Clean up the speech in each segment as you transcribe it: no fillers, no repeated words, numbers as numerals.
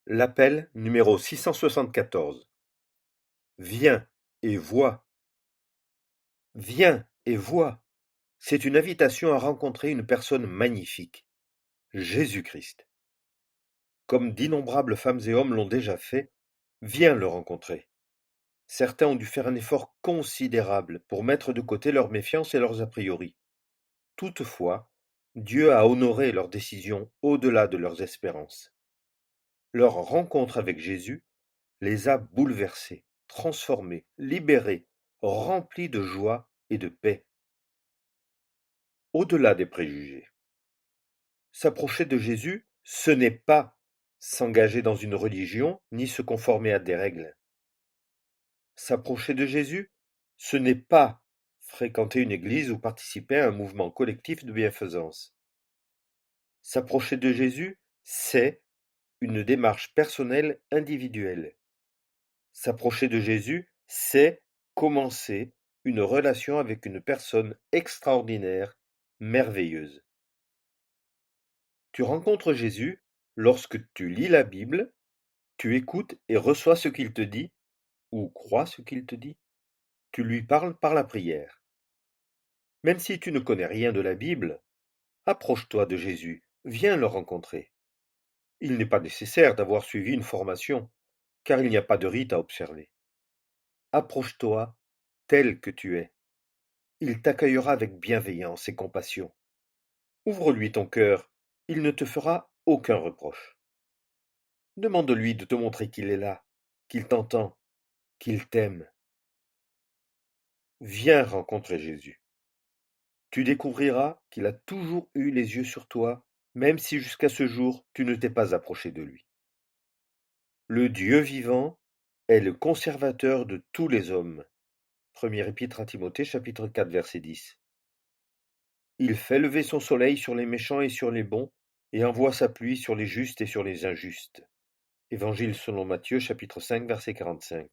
L'appel numéro 674. Viens et vois. Viens et vois. C'est une invitation à rencontrer une personne magnifique, Jésus-Christ. Comme d'innombrables femmes et hommes l'ont déjà fait, viens le rencontrer. Certains ont dû faire un effort considérable pour mettre de côté leur méfiance et leurs a priori. Toutefois, Dieu a honoré leur décision au-delà de leurs espérances. Leur rencontre avec Jésus les a bouleversés, transformés, libérés, remplis de joie et de paix. Au-delà des préjugés. S'approcher de Jésus, ce n'est pas s'engager dans une religion ni se conformer à des règles. S'approcher de Jésus, ce n'est pas fréquenter une église ou participer à un mouvement collectif de bienfaisance. S'approcher de Jésus, c'est une démarche personnelle individuelle. S'approcher de Jésus, c'est commencer une relation avec une personne extraordinaire, merveilleuse. Tu rencontres Jésus lorsque tu lis la Bible, tu écoutes et reçois ce qu'il te dit, ou crois ce qu'il te dit. Tu lui parles par la prière. Même si tu ne connais rien de la Bible, approche-toi de Jésus, viens le rencontrer. Il n'est pas nécessaire d'avoir suivi une formation, car il n'y a pas de rite à observer. Approche-toi tel que tu es. Il t'accueillera avec bienveillance et compassion. Ouvre-lui ton cœur, il ne te fera aucun reproche. Demande-lui de te montrer qu'il est là, qu'il t'entend, qu'il t'aime. Viens rencontrer Jésus. Tu découvriras qu'il a toujours eu les yeux sur toi, même si jusqu'à ce jour tu ne t'es pas approché de lui. Le Dieu vivant est le conservateur de tous les hommes. Premier épître à Timothée, chapitre 4, verset 10. Il fait lever son soleil sur les méchants et sur les bons, et envoie sa pluie sur les justes et sur les injustes. Évangile selon Matthieu, chapitre 5, verset 45.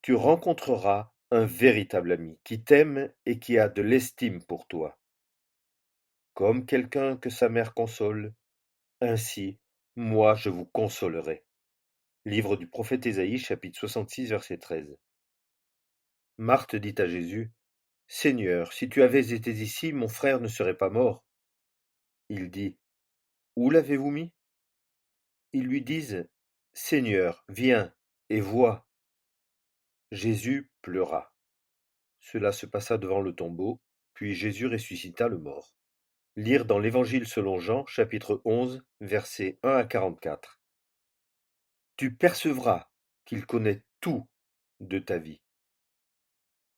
Tu rencontreras un véritable ami qui t'aime et qui a de l'estime pour toi. Comme quelqu'un que sa mère console, ainsi, moi je vous consolerai. Livre du prophète Ésaïe, chapitre 66, verset 13. Marthe dit à Jésus, Seigneur, si tu avais été ici, mon frère ne serait pas mort. Il dit, Où l'avez-vous mis? Ils lui disent, Seigneur, viens et vois. Jésus pleura. Cela se passa devant le tombeau, puis Jésus ressuscita le mort. Lire dans l'Évangile selon Jean, chapitre 11, versets 1 à 44. Tu percevras qu'il connaît tout de ta vie.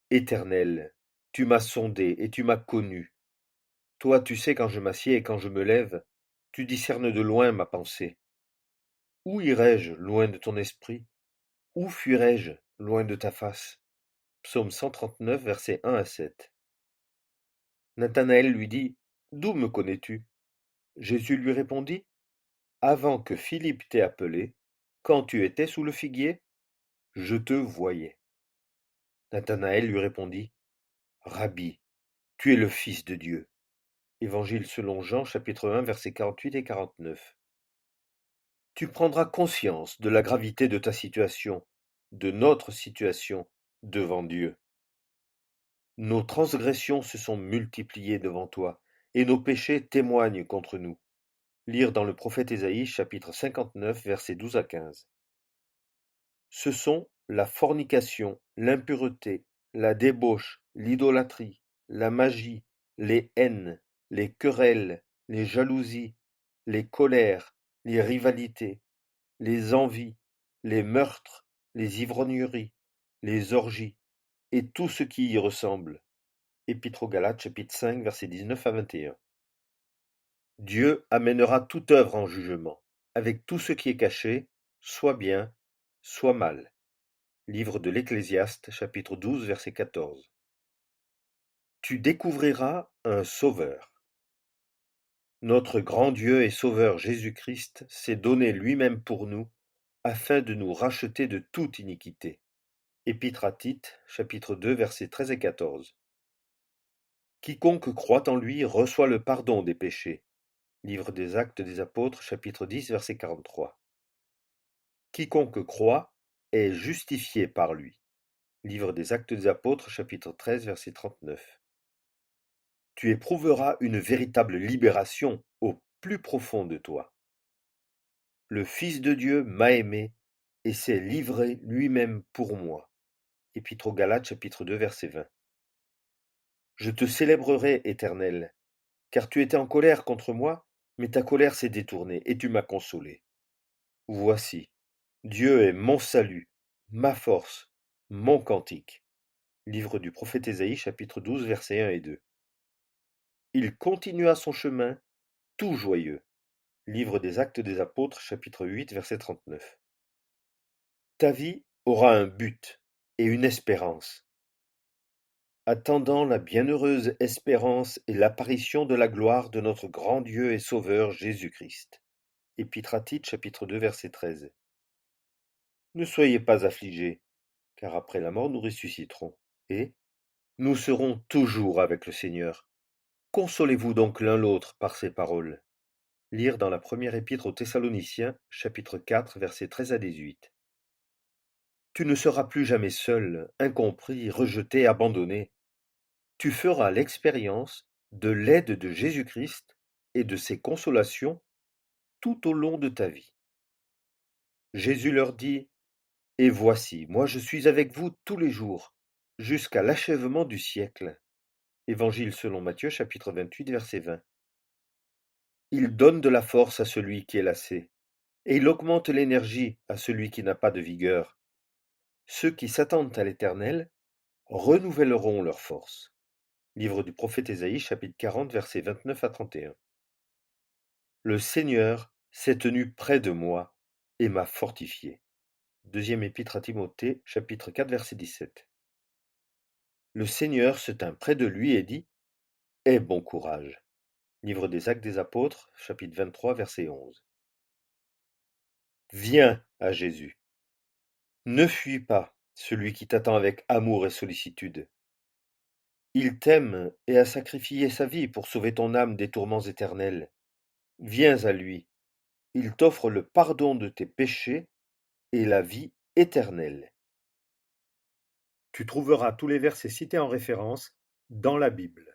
Éternel, tu m'as sondé et tu m'as connu. Toi, tu sais quand je m'assieds et quand je me lève, tu discernes de loin ma pensée. Où irai-je loin de ton esprit? Où fuirai-je loin de ta face? Psaume 139, versets 1 à 7. Nathanaël lui dit, D'où me connais-tu? Jésus lui répondit, Avant que Philippe t'ait appelé, quand tu étais sous le figuier, je te voyais. Nathanaël lui répondit, Rabbi, tu es le Fils de Dieu. Évangile selon Jean, chapitre 1, versets 48 et 49. Tu prendras conscience de la gravité de ta situation, de notre situation devant Dieu. Nos transgressions se sont multipliées devant toi, et nos péchés témoignent contre nous. Lire dans le prophète Ésaïe, chapitre 59, versets 12 à 15. Ce sont la fornication, l'impureté, la débauche, l'idolâtrie, la magie, les haines, les querelles, les jalousies, les colères, les rivalités, les envies, les meurtres, les ivrogneries, les orgies, et tout ce qui y ressemble. Épître aux Galates, chapitre 5, versets 19 à 21. Dieu amènera toute œuvre en jugement, avec tout ce qui est caché, soit bien, soit mal. Livre de l'Ecclésiaste, chapitre 12, verset 14. Tu découvriras un Sauveur. Notre grand Dieu et Sauveur Jésus-Christ s'est donné lui-même pour nous, afin de nous racheter de toute iniquité. Épître à Tite, chapitre 2, versets 13 et 14. Quiconque croit en lui reçoit le pardon des péchés. Livre des Actes des Apôtres, chapitre 10, verset 43. Quiconque croit est justifié par lui. Livre des Actes des Apôtres, chapitre 13, verset 39. Tu éprouveras une véritable libération au plus profond de toi. Le Fils de Dieu m'a aimé et s'est livré lui-même pour moi. Épître aux Galates, chapitre 2, verset 20. Je te célébrerai, Éternel, car tu étais en colère contre moi, mais ta colère s'est détournée et tu m'as consolé. Voici, Dieu est mon salut, ma force, mon cantique. Livre du prophète Ésaïe, chapitre 12, versets 1 et 2. Il continua son chemin, tout joyeux. Livre des Actes des Apôtres, chapitre 8, verset 39. Ta vie aura un but et une espérance. Attendant la bienheureuse espérance et l'apparition de la gloire de notre grand Dieu et Sauveur Jésus-Christ. Épître à Tite, chapitre 2, verset 13. Ne soyez pas affligés, car après la mort nous ressusciterons, et nous serons toujours avec le Seigneur. Consolez-vous donc l'un l'autre par ces paroles. Lire dans la première épître aux Thessaloniciens, chapitre 4, versets 13 à 18. Tu ne seras plus jamais seul, incompris, rejeté, abandonné. Tu feras l'expérience de l'aide de Jésus-Christ et de ses consolations tout au long de ta vie. Jésus leur dit: Et voici, moi je suis avec vous tous les jours, jusqu'à l'achèvement du siècle. Évangile selon Matthieu, chapitre 28, verset 20. Il donne de la force à celui qui est lassé, et il augmente l'énergie à celui qui n'a pas de vigueur. Ceux qui s'attendent à l'Éternel renouvelleront leur force. Livre du prophète Ésaïe, chapitre 40, versets 29 à 31. Le Seigneur s'est tenu près de moi et m'a fortifié. Deuxième épître à Timothée, chapitre 4, verset 17. Le Seigneur se tint près de lui et dit: Aie bon courage. Livre des Actes des Apôtres, chapitre 23, verset 11. Viens à Jésus. Ne fuis pas celui qui t'attend avec amour et sollicitude. Il t'aime et a sacrifié sa vie pour sauver ton âme des tourments éternels. Viens à lui. Il t'offre le pardon de tes péchés et la vie éternelle. Tu trouveras tous les versets cités en référence dans la Bible.